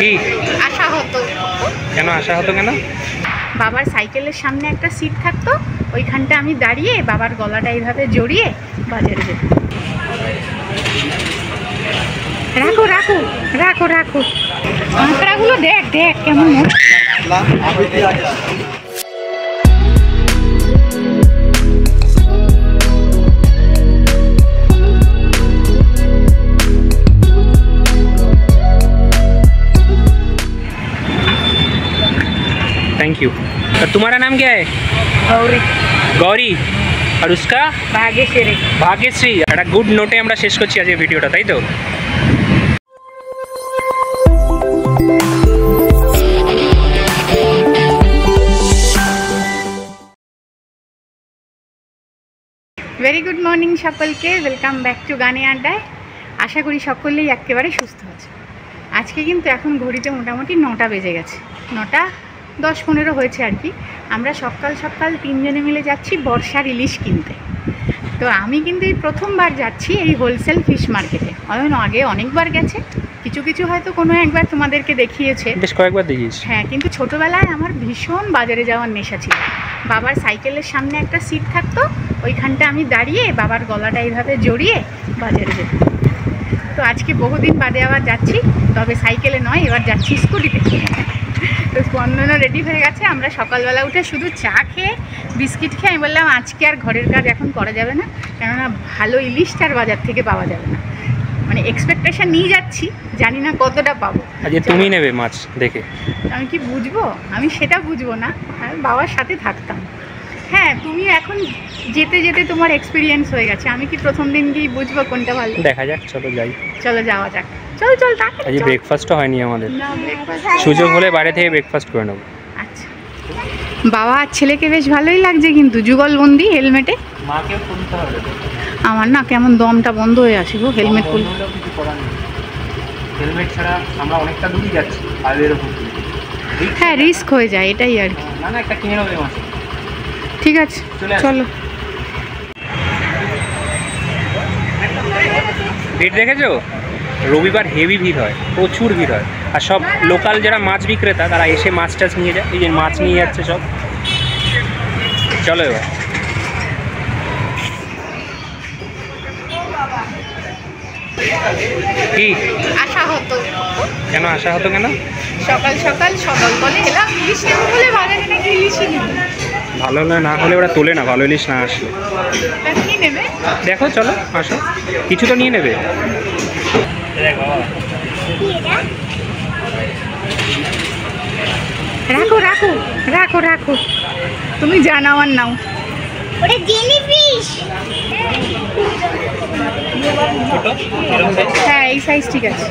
কি আসা হতো। কেন আসা হতো কেন? বাবার সাইকেলের সামনে একটা সিট থাকতো, ওইখানটা আমি দাঁড়িয়ে বাবার গলাটা এইভাবে জড়িয়ে বাজারে যেতাম। রাখো রাখো রাখো রাখো, আঁকড়াগুলো দেখ দেখ কেমন। Thank you. तो तुम्हारा नाम क्या है? गौरी। गौरी। और उसका? भाग्यश्री। भाग्यश्री। একটা গুড নোটে আমরা শেষ করছি আজকে ভিডিওটা, তাই তো? ভেরি গুড মর্নিং সকলকে, ওয়েলকাম ব্যাক টু গানে আড্ডায়। আশা করি সকলেই একেবারে সুস্থ আছে। আজকে কিন্তু এখন ঘড়িতে মোটামুটি 9টা বেজে গেছে, 9টা 10-15 হয়েছে আর কি। আমরা সকাল সকাল 3 জনে মিলে যাচ্ছি বর্ষার ইলিশ কিনতে। তো আমি কিন্তু এই প্রথমবার যাচ্ছি এই হোলসেল ফিশ মার্কেটে। আগে অনেকবার গেছে, কিছু কিছু হয়তো কোনো একবার তোমাদেরকে দেখিয়েছে, বেশ কয়েকবার দেখিয়েছি। হ্যাঁ, কিন্তু ছোটোবেলায় আমার ভীষণ বাজারে যাওয়ার নেশা ছিল। বাবার সাইকেলের সামনে একটা সিট থাকতো, ওইখানটা আমি দাঁড়িয়ে বাবার গলাটা এইভাবে জড়িয়ে বাজারে যেতাম। তো আজকে বহুদিন বাদে আবার যাচ্ছি, তবে সাইকেলে নয়, এবার যাচ্ছি স্কুটিতে। তো স্পন্দনও রেডি হয়ে গেছে। আমরা সকালবেলা উঠে শুধু চা খেয়ে বিস্কিট খেয়ে আমি বললাম আজকে আর ঘরের কাজ এখন করা যাবে না, কেননা ভালো ইলিশটা আর বাজার থেকে পাওয়া যাবে না। মানে এক্সপেকটেশন নিয়ে যাচ্ছি, জানি না কতটা পাবো। আজকে তুমি নেবে মাছ দেখে? আমি কি বুঝবো? আমি সেটা বুঝবো না, আমি বাবার সাথে থাকতাম। হ্যাঁ, তুমি এখন যেতে যেতে তোমার এক্সপিরিয়েন্স হয়ে গেছে, আমি কি প্রথম দিন গিয়ে বুঝবো কোনটা ভালো? দেখা যাক, চলো যাই। চলো যাওয়া যাক, চল চল। আজকে ব্রেকফাস্টও হয়নি আমাদের, না, ব্রেকফাস্ট সুযোগ হলে বাইরে থেকে ব্রেকফাস্ট করে নেবো। আচ্ছা, বাবা আর ছেলেকে বেশ ভালোই লাগছে কিন্তু যুগলবন্দি হেলমেটে। মাকেও খুলতে হবে। আমার না কেমন দমটা বন্ধ হয়ে আসে গো হেলমেট খুললে। কিছু করার নেই, হেলমেট ছাড়া আমরা অনেকটা দূরই যাচ্ছি হাইওয়ের উপর। হ্যাঁ, রিস্ক হয়ে যায়, এটাই আর কি। না না, একটা কিনে নেবে মাছ। ঠিক আছে, চলো। ভিড় দেখেছো? রবিবার হেভি ভিড় হয়, প্রচুর ভিড় হয়। আর সব লোকাল যারা মাছ বিক্রেতা তারা এসে মাছ টাছ নিয়ে যায়। এই যে মাছ নিয়ে যাচ্ছে সব। চলো এবার। কি আসা হতো? কেন আসা হতো কেন? সকাল সকাল সকাল বলে এলাম ইলিশ নেবো বলে, বাজারে নাকি ইলিশই নেবে। ভালো না হলে ওরা তোলে না, ভালো ইলিশ না আসলে। কি নেবে দেখো, চলো আসো, কিছু তো নিয়ে নেবে। রাখো রাখো রাখো রাখো, তুমি জানাও আর নাও। ওটা জেলিফিশ। হ্যাঁ, এই সাইজ ঠিক আছে।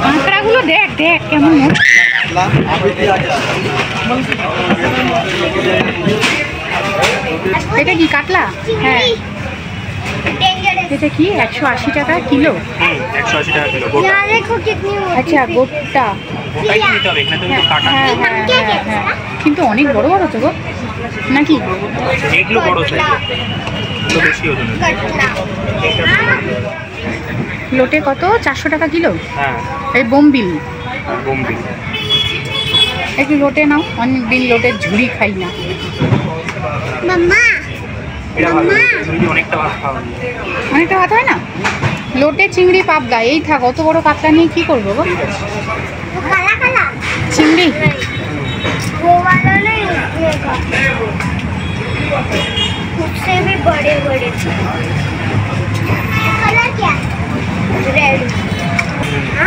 আঁকড়াগুলো দেখ দেখ কেমন। এটা কি কাতলা? হ্যাঁ, এটা কি 180 টাকা কিলো? 180 টাকা কিলো। আচ্ছা, গোটা। হ্যাঁ হ্যাঁ হ্যাঁ হ্যাঁ, কিন্তু অনেক বড় বড় তো গো, নাকি? এগুলো বড় সাইজ, তো বেশি ওজন। লোটে কত? 400 টাকা কিলো। হ্যাঁ, এই বোমবিল। বোম্বিল। একটু লোটে নাও, অনেকদিন লোটের ঝুড়ি খাই না। মাম্মা অনেকটা ভাত খাওয়া যায়। অনেকটা ভাত হয় না? লোটে চিংড়ি পাবদা, এই থাক। অত বড় কাতলা নিয়ে কি করবো গো? চিংড়ি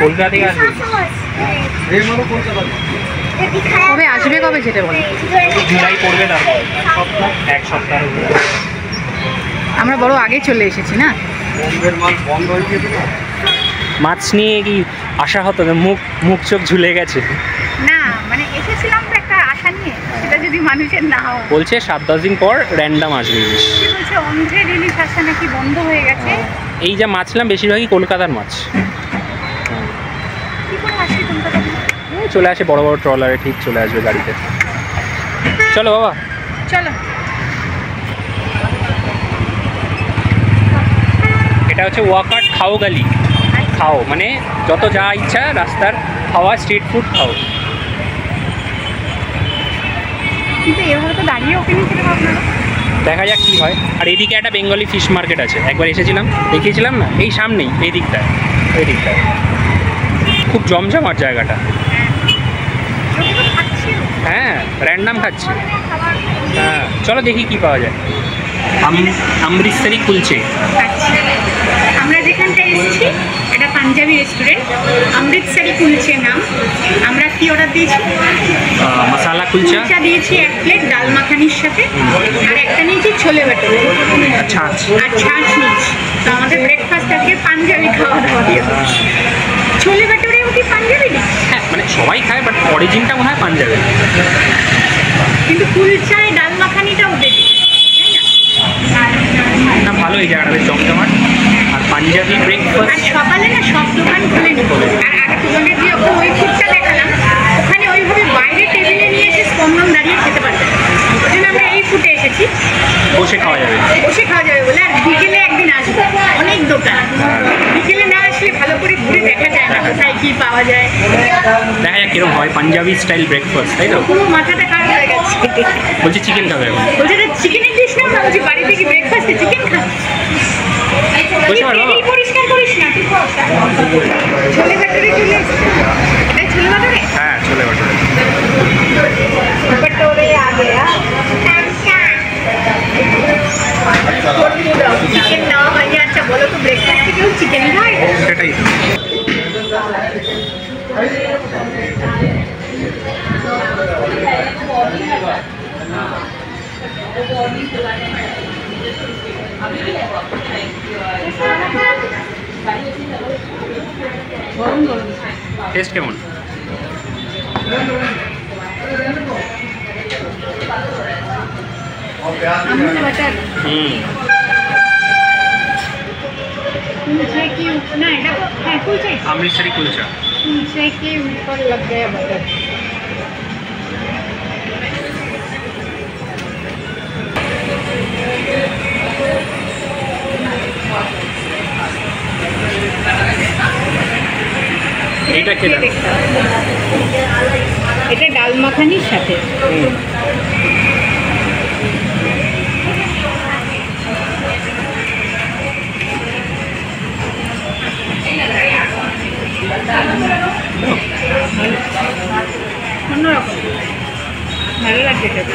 কলকাতা থেকে আসবে। কবে আসবে, কবে যেতে বলে? জুলাই পড়বে, তারপর এক সপ্তাহ। আমরা বড় আগে চলে এসেছি না। মাছ নিয়ে কি আশা হতো? মুখ চোখ ঝুলে গেছে। না, মানে এসেছিলাম তো একটা আশা নিয়ে, সেটা যদি মানুষের না হয়। বলছে 7-10 দিন পর র্যান্ডাম আসবে ইলিশ। বলছে অন্ধ্রের ইলিশ আসা নাকি বন্ধ হয়ে গেছে। এই যা মাছ ছিলাম বেশিরভাগই কলকাতার মাছ। কি করে আসে কলকাতা? চলে আসে বড় বড় ট্রলারে, ঠিক চলে আসবে গাড়িতে। চলো বাবা, চলো। এটা হচ্ছে ওয়াকাট খাওগালি। খাও, মানে যত যা ইচ্ছা রাস্তার খাওয়া, স্ট্রিট ফুড খাও। কিন্তু এভাবে তো দাঁড়িয়ে ওকে নিয়ে খেতে পারবো না। দেখা যাক কী হয়। আর এদিকে একটা বেঙ্গলি ফিশ মার্কেট আছে, একবার এসেছিলাম, দেখিয়েছিলাম না, এই সামনেই, এই দিকটায়, এই দিকটায় খুব জমজমাট জায়গাটা। ওকে তো খাচ্ছিও। হ্যাঁ, র্যান্ডাম খাচ্ছি। খাবার হ্যাঁ, চলো দেখি কি পাওয়া যায়। অমৃতসরি কুলচে। আচ্ছা, আমরা যেখানটায় এসেছি এটা পাঞ্জাবি রেস্টুরেন্ট, অমৃতসরি কুলচে নাম। আমরা কি অর্ডার দিয়েছি? মশালা কুলচা কুলচা দিয়েছি 1 প্লেট ডাল মাখানির সাথে, আর একটা নিয়েছি ছোলে ভাটুরে, ছাঁচ। আর ছাঁচ নিয়েছি। তো আমাদের ব্রেকফাস্ট আজকে পাঞ্জাবি খাওয়া দাওয়া দিয়ে। ছোলে ভাটুরেও কি পাঞ্জাবি না? হ্যাঁ, মানে সবাই খায়, বাট অরিজিনটা মনে হয় পাঞ্জাবে। কিন্তু কুলচায় ডাল মাখানিটাও দেবে, তাই না? না, ভালো এই জায়গাটা, বেশ জমজমাট। আর পাঞ্জাবি আর ব্রেকফাস্ট। সকালে না সব দোকান খুলে নি। আর আগে তোমাদের যে ওই ফুডটা দেখালাম, ওখানে ওইভাবে বাইরে টেবিলে নিয়ে এসে স্পন্দন দাঁড়িয়ে খেতে পারবে না। ওই জন্য আমরা এই ফুটে এসেছি, বসে খাওয়া যাবে। বসে খাওয়া যাবে বলে। আর বিকেলে একদিন আসবো, অনেক দোকান। বিকেলে না আসলে ভালো করে ঘুরে দেখা যায় না কোথায় কী পাওয়া যায়। দেখা যাক কিরকম হয় পাঞ্জাবি স্টাইল ব্রেকফাস্ট, তাই তো? পুরো মাথাটা খারাপ হয়ে গেছে। বলছি চিকেন খাবে এখন। বলছে চিকেনের ডিশ না, বলছি বাড়িতে কি ব্রেকফাস্টে চিকেন খা। বলছি ভালো। টেবিল পরিষ্কার করিস না। ছোলে ভাটুরে চলে এসছে। এটাই ছোলে ভাটুরে? হ্যাঁ, চলে ভাটুরে। भटोरे आ गया। चिकन नाम है। अच्छा बोलो तो ब्रेकफास्ट में क्यों चिकन खाए? সেটাই তো। টেস্ট কেমন? बटर कुलचे की ना, এটা তো হ্যাঁ কুলচে। অমৃতসরি কুলচা। कुलचे के ऊपर लग गया बटर। এইটা খেলাম। এটা ডাল মাখানির সাথে। অন্যরকম ভালো লাগছে খেতে।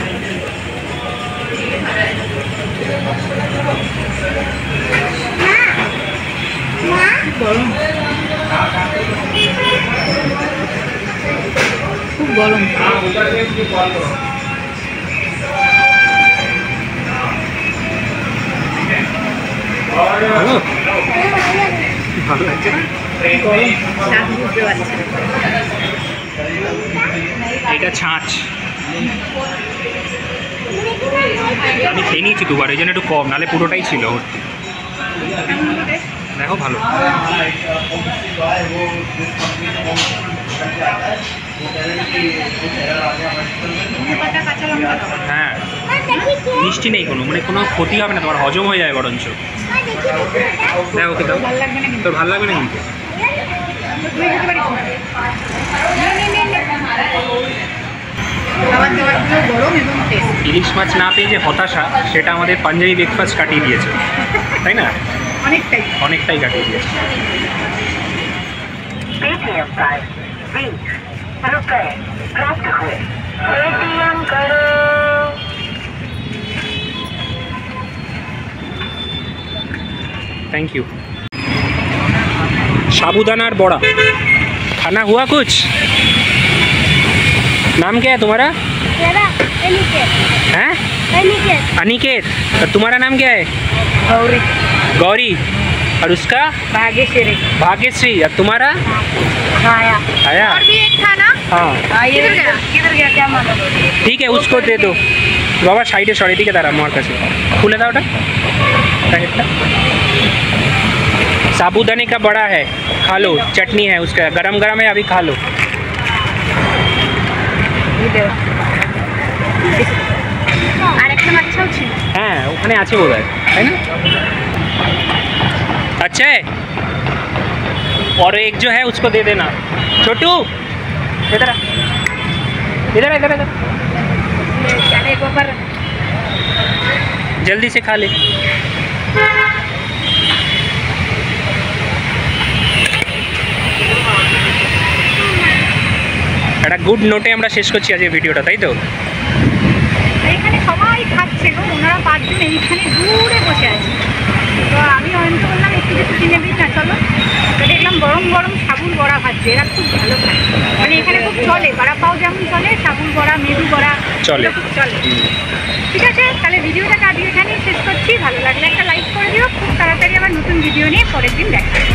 গরম, খুব গরম। ভালো, ভালো লাগছে। গরম স্বাদ বুঝতে পারছি। এটা ছাঁচ। আমি খেয়ে নিয়েছি দুবার, এই জন্য একটু কম, নাহলে পুরোটাই ছিল। দেখো ভালো। হ্যাঁ, মিষ্টি নেই কোনো, মানে কোনো ক্ষতি হবে না তোমার, হজম হয়ে যায় বরঞ্চ। দেখো ওকে দাও। ভালো লাগবে না কিন্তু। তোর ভালো লাগবে না কিন্তু। তুই খেতে পারিস না। খাবার দাবারগুলো গরম এবং টেস্ট। ইলিশ মাছ না পেয়ে যে হতাশা, সেটা আমাদের পাঞ্জাবি ব্রেকফাস্ট কাটিয়ে দিয়েছে, তাই না? অনেকটাই অনেকটাই কাটিয়ে দিয়েছে। Thank you. साबूदाना और बड़ा खाना हुआ कुछ? नाम क्या है तुम्हारा? हैं? अनिकेत। और तुम्हारा नाम क्या है? गौरी। गौरी। और उसका? भाग्यश्री। भाग्यश्री। और तुम्हारा? आया। आया। और भी एक था ना? हाँ, किधर गया? किधर गया क्या मालूम? ठीक है, उसको दे दो बाबा। साइडे सर एदिके दाঁড়া, আমার কাছে খুলে দাও ওটা প্যাকেটটা। साबूदाने का बड़ा है, खा लो। चटनी है उसका, गरम गरम है, अभी खा लो। আর একটা বাচ্চাও ছিল। হ্যাঁ, ওখানে আছে বোধহয়, তাই না? আচ্ছা और एक जो है उसको दे देना। छोटू इधर आ। इधर इधर इधर चले गोबर जल्दी से खा ले। একটা গুড নোটে আমরা শেষ করছি আজকে ভিডিওটা, তাই তো? এখানে সবাই খাচ্ছে গো, ওনারা 5 জন এইখানে দূরে বসে আছে। তো আমি অন্ত বললাম একটু কিছু কিনে দিই না, চলো। তো দেখলাম গরম গরম সাবুর বড়া ভাজছে, এরা খুব ভালো খায়, মানে এখানে খুব চলে, বড়া পাও যেমন চলে, সাবুর বড়া, মেদু বড়া চলে। খুব চলে। ঠিক আছে, তাহলে ভিডিওটাকে আজকে এখানেই শেষ করছি। ভালো লাগলে একটা লাইক করে দিও। খুব তাড়াতাড়ি আবার নতুন ভিডিও নিয়ে পরের দিন দেখা হবে।